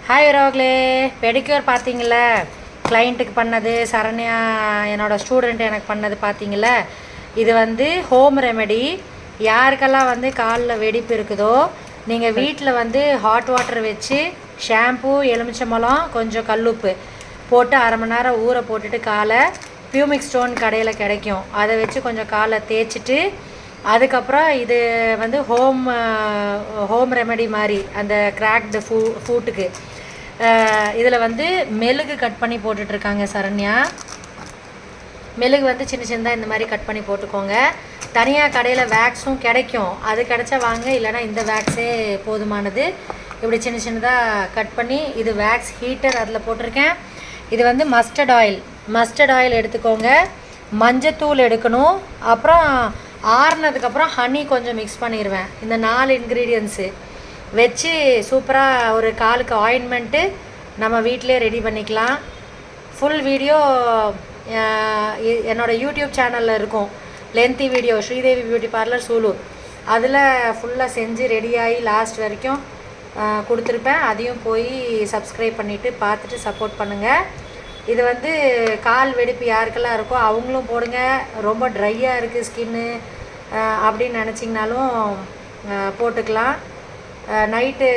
Hi உறவுகளே, pedicure பார்த்தீங்களா? கிளைண்ட்டுக்கு பண்ணது, சரண்யா என்னோடய ஸ்டூடெண்ட் எனக்கு பண்ணது பார்த்தீங்களா? இது வந்து ஹோம் ரெமெடி. யாருக்கெல்லாம் வந்து காலில் வெடிப்பு இருக்குதோ நீங்கள் வீட்டில் வந்து ஹாட் வாட்டர் வச்சு ஷாம்பு, எலுமிச்சம்பழம், கொஞ்சம் கல்லுப்பு போட்டு அரை மணி நேரம் ஊற போட்டுட்டு காலை பியூமிக் ஸ்டோன் கடையில் கிடைக்கும், அதை வச்சு கொஞ்சம் காலை தேய்ச்சிட்டு அதுக்கப்புறம் இது வந்து ஹோம் ரெமெடி மாதிரி அந்த கிராக்டு ஃபூட்டுக்கு இதில் வந்து மெழுகு கட் பண்ணி போட்டுட்ருக்காங்க சரண்யா. மெழுகு வந்து சின்ன சின்னதாக இந்த மாதிரி கட் பண்ணி போட்டுக்கோங்க. தனியாக கடையில் வேக்ஸும் கிடைக்கும், அது கிடைச்சா வாங்க, இல்லைனா இந்த வேக்ஸே போதுமானது. இப்படி சின்ன சின்னதாக கட் பண்ணி இது வேக்ஸ் ஹீட்டர் அதில் போட்டிருக்கேன். இது வந்து மஸ்டர்ட் ஆயில் எடுத்துக்கோங்க. மஞ்சத்தூள் எடுக்கணும். அப்புறம் ஆறுனதுக்கப்புறம் ஹனி கொஞ்சம் மிக்ஸ் பண்ணிடுவேன். இந்த 4 இன்க்ரீடியன்ஸு வச்சு சூப்பராக ஒரு காலுக்கு ஆயின்மெண்ட்டு நம்ம வீட்டிலே ரெடி பண்ணிக்கலாம். ஃபுல் வீடியோ என்னோடய யூடியூப் சேனலில் இருக்கும், lengthy video, Sridevi beauty parlour Sulur. அதில் ஃபுல்லாக செஞ்சு ரெடியாகி லாஸ்ட் வரைக்கும் கொடுத்துருப்பேன். அதையும் போய் சப்ஸ்கிரைப் பண்ணிவிட்டு பார்த்துட்டு சப்போர்ட் பண்ணுங்கள். இது வந்து கால் வெடிப்பு யாருக்கெல்லாம் இருக்கோ அவங்களும் போடுங்க. ரொம்ப ட்ரையாக இருக்குது ஸ்கின்னு அப்படின்னு நினச்சிங்கனாலும் போட்டுக்கலாம். நைட்டு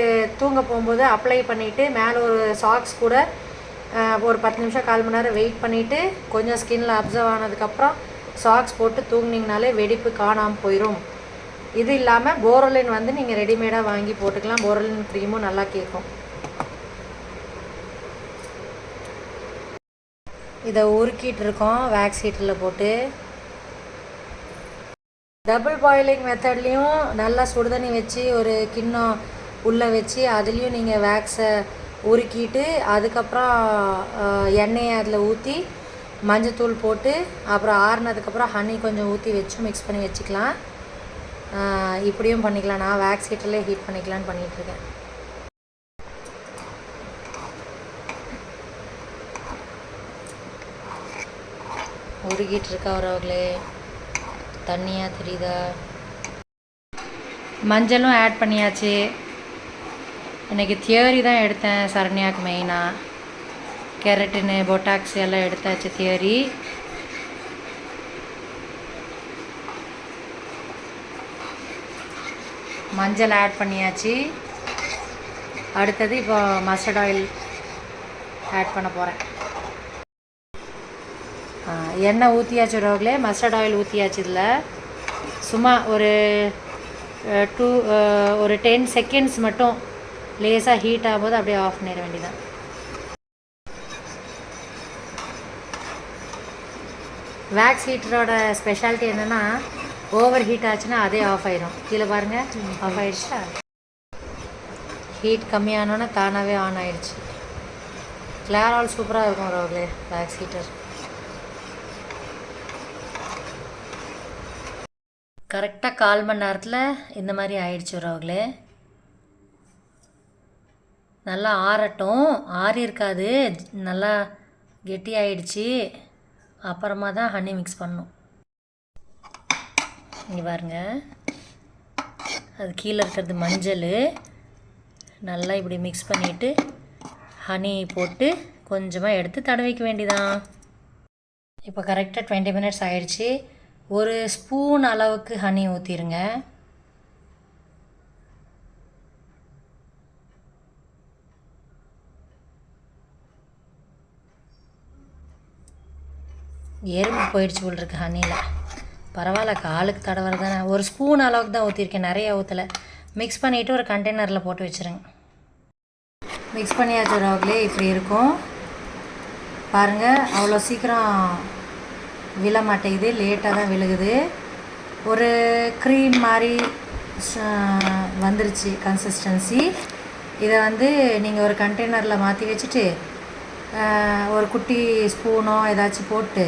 தூங்க போகும்போது அப்ளை பண்ணிவிட்டு மேலே ஒரு சாக்ஸ் கூட ஒரு 10 நிமிஷம் 1/4 மணி நேரம் வெயிட் பண்ணிவிட்டு கொஞ்சம் ஸ்கின்னில் அப்சர்வ் ஆனதுக்கப்புறம் சாக்ஸ் போட்டு தூங்கினீங்கனாலே வெடிப்பு காணாமல் போயிடும். இது இல்லாமல் போரோலின் வந்து நீங்கள் ரெடிமேடாக வாங்கி போட்டுக்கலாம். போரோலின் க்ரீமும் நல்லா கேட்கும். இதை உருக்கிட்டு இருக்கோம் வேக்ஸ் ஹீட்டரில் போட்டு. டபுள் பாயிலிங் மெத்தட்லேயும் நல்லா சுடுதண்ணி வச்சு ஒரு கிண்ணம் உள்ளே வச்சு அதுலேயும் நீங்கள் வேக்ஸை உருக்கிட்டு அதுக்கப்புறம் எண்ணெயை அதில் ஊற்றி மஞ்சத்தூள் போட்டு அப்புறம் ஆறுனதுக்கப்புறம் ஹனி கொஞ்சம் ஊற்றி வச்சு மிக்ஸ் பண்ணி வச்சுக்கலாம். இப்படியும் பண்ணிக்கலாம். நான் வேக்ஸ் ஹீட்டர்லேயே ஹீட் பண்ணிக்கலான்னு பண்ணிகிட்ருக்கேன். உருகிட்டு இருக்கா உறவுகளே, தண்ணியாக தெரியுதா? மஞ்சளும் ஆட் பண்ணியாச்சு. இன்றைக்கி தியரி தான் எடுத்தேன் சரண்யாவுக்கு மெயினாக. கெரட்டினு, பொட்டாக்ஸ் எல்லாம் எடுத்தாச்சு தியரி. மஞ்சள் ஆட் பண்ணியாச்சு. அடுத்தது இப்போ மஸ்டர்ட் ஆயில் ஆட் பண்ண போகிறேன். எண்ணெய் ஊற்றியாச்சு உறவுகளே, மஸ்டர்ட் ஆயில் ஊற்றியாச்சு. இதில் சும்மா ஒரு 10 செகண்ட்ஸ் மட்டும் லேசாக ஹீட் ஆகும்போது அப்படியே ஆஃப் பண்ணிட வேண்டியதான். வேக்ஸ் ஹீட்டரோட ஸ்பெஷாலிட்டி என்னென்னா ஓவர் ஹீட் ஆச்சுன்னா அதே ஆஃப் ஆயிடும். கீழே பாருங்கள், ஆஃப் ஆகிடுச்சா? ஹீட் கம்மியானோன்னா தானாகவே ஆன் ஆகிடுச்சு. கிளாரால் சூப்பராக இருக்கும் உறவுகளே வேக்ஸ் ஹீட்டர். கரெக்டாக 1/4 மணி நேரத்தில் இந்த மாதிரி ஆயிடுச்சு உறவுகளே. நல்லா ஆறட்டும். ஆறி இருக்காது, நல்லா கெட்டி ஆயிடுச்சு. அப்புறமா தான் ஹனி மிக்ஸ் பண்ணணும். இங்கே பாருங்க, அது கீழே இருக்கிறது மஞ்சள். நல்லா இப்படி மிக்ஸ் பண்ணிவிட்டு ஹனி போட்டு கொஞ்சமாக எடுத்து தடவிக்க வேண்டியதான். இப்போ கரெக்டாக 20 மினிட்ஸ் ஆயிடுச்சு. ஒரு ஸ்பூன் அளவுக்கு ஹனி ஊற்றிடுங்க. எறும்பு போயிடுச்சு போல் இருக்கு ஹனியில். பரவாயில்ல, காலுக்கு தடவுறது தானே. ஒரு ஸ்பூன் அளவுக்கு தான் ஊற்றிருக்கேன், நிறைய ஊற்றலை. மிக்ஸ் பண்ணிவிட்டு ஒரு கண்டெய்னரில் போட்டு வச்சுருங்க. மிக்ஸ் பண்ணியாச்சு உறவுகளே. இப்படி இருக்கும் பாருங்கள். அவ்வளோ சீக்கிரம் விழ மாட்டேங்குது, லேட்டாக தான் விழுகுது. ஒரு க்ரீம் மாதிரி வந்துருச்சு கன்சிஸ்டன்சி. இதை வந்து நீங்கள் ஒரு கண்டெய்னரில் மாற்றி வச்சுட்டு ஒரு குட்டி ஸ்பூனோ ஏதாச்சும் போட்டு,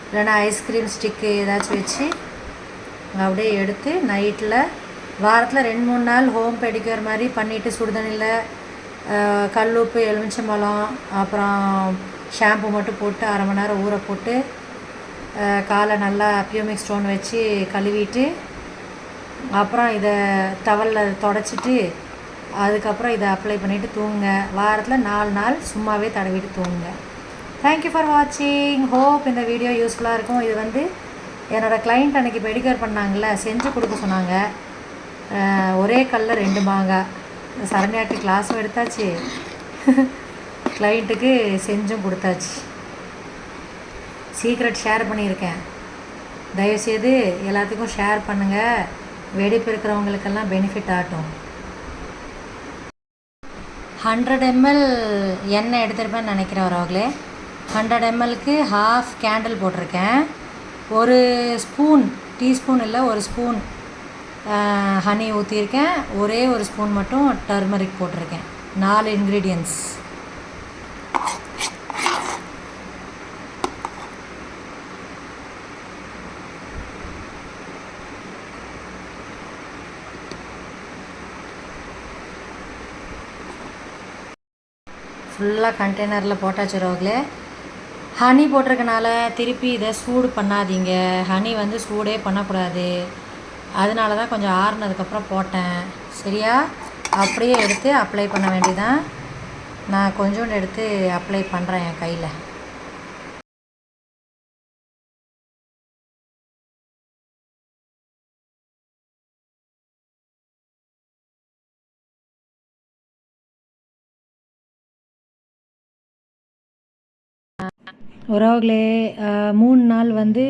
இல்லைன்னா ஐஸ்கிரீம் ஸ்டிக்கு ஏதாச்சும் வச்சு அப்படியே எடுத்து நைட்டில் வாரத்தில் 2-3 நாள் ஹோம் பெடிக்யூர் மாதிரி பண்ணிவிட்டு சுடுதண்ணியில் கல்லுப்பு, எலுமிச்சம்பழம், அப்புறம் ஷாம்பு மட்டும் போட்டு அரை மணி நேரம் ஊற போட்டு காலை நல்லா பியூமிக் ஸ்டோன் வச்சு கழுவிட்டு அப்புறம் இதை டவலில் தொடச்சிட்டு அதுக்கப்புறம் இதை அப்ளை பண்ணிவிட்டு தூங்குங்க. வாரத்தில் 4 நாள் சும்மாவே தடவிட்டு தூங்குங்க. தேங்க்யூ ஃபார் வாட்சிங். ஹோப் இந்த வீடியோ யூஸ்ஃபுல்லாக இருக்கும். இது வந்து என்னோடய கிளைண்ட் அன்றைக்கி பெடிக்யூர் பண்ணாங்கள்ல, செஞ்சு கொடுக்க சொன்னாங்க. ஒரே கல்லில் 2 மாங்காய். சரண்யாவுக்கு கிளாஸும் எடுத்தாச்சு, கிளைண்ட்டுக்கு செஞ்சும் கொடுத்தாச்சு. சீக்ரெட் ஷேர் பண்ணியிருக்கேன். தயவுசெய்து எல்லாத்துக்கும் ஷேர் பண்ணுங்கள். வெடிப்பு இருக்கிறவங்களுக்கெல்லாம் பெனிஃபிட் ஆகட்டும். 100 ml எண்ணெய் எடுத்துருப்பேன்னு நினைக்கிறேன் வரவங்களே. 100 mlக்கு ½ கேண்டில் போட்டிருக்கேன். ஒரு ஸ்பூன், டீஸ்பூன் இல்லை, ஒரு ஸ்பூன் ஹனி ஊற்றிருக்கேன். ஒரே ஒரு ஸ்பூன் மட்டும் டர்மரிக் போட்டிருக்கேன். 4 இன்க்ரீடியன்ட்ஸ். ஃபுல்லாக கண்டெய்னரில் போட்டாச்சு ரோக்லே. ஹனி போட்டிருக்கனால திருப்பி இதை சூடு பண்ணாதீங்க. ஹனி வந்து சூடே பண்ணக்கூடாது. அதனால தான் கொஞ்சம் ஆறுனதுக்கப்புறம் போட்டேன். சரியா? அப்படியே எடுத்து அப்ளை பண்ண வேண்டியதான். நான் கொஞ்சோண்டு எடுத்து அப்ளை பண்ணுறேன் என் கையில். உறவுகளே, 3 நாள் வந்து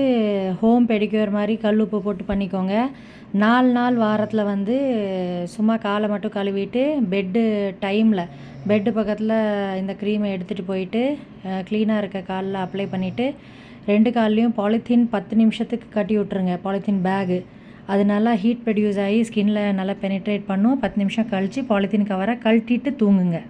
ஹோம் பெடிக்யூர் மாதிரி கல் உப்பு போட்டு பண்ணிக்கோங்க. 4 நாள் வாரத்தில் வந்து சும்மா காலை மட்டும் கழுவிட்டு பெட்டு பக்கத்தில் இந்த க்ரீமை எடுத்துகிட்டு போயிட்டு க்ளீனாக இருக்க காலில் அப்ளை பண்ணிவிட்டு 2 கால்லையும் பாலித்தீன் 10 நிமிஷத்துக்கு கட்டி விட்ருங்க. பாலித்தீன் பேகு அது நல்லா ஹீட் ப்ரொடியூஸ் ஆகி ஸ்கின்னில் நல்லா பெனிட்ரேட் பண்ணும். 10 நிமிஷம் கழித்து பாலித்தீன் கவரை கழட்டிட்டு தூங்குங்க.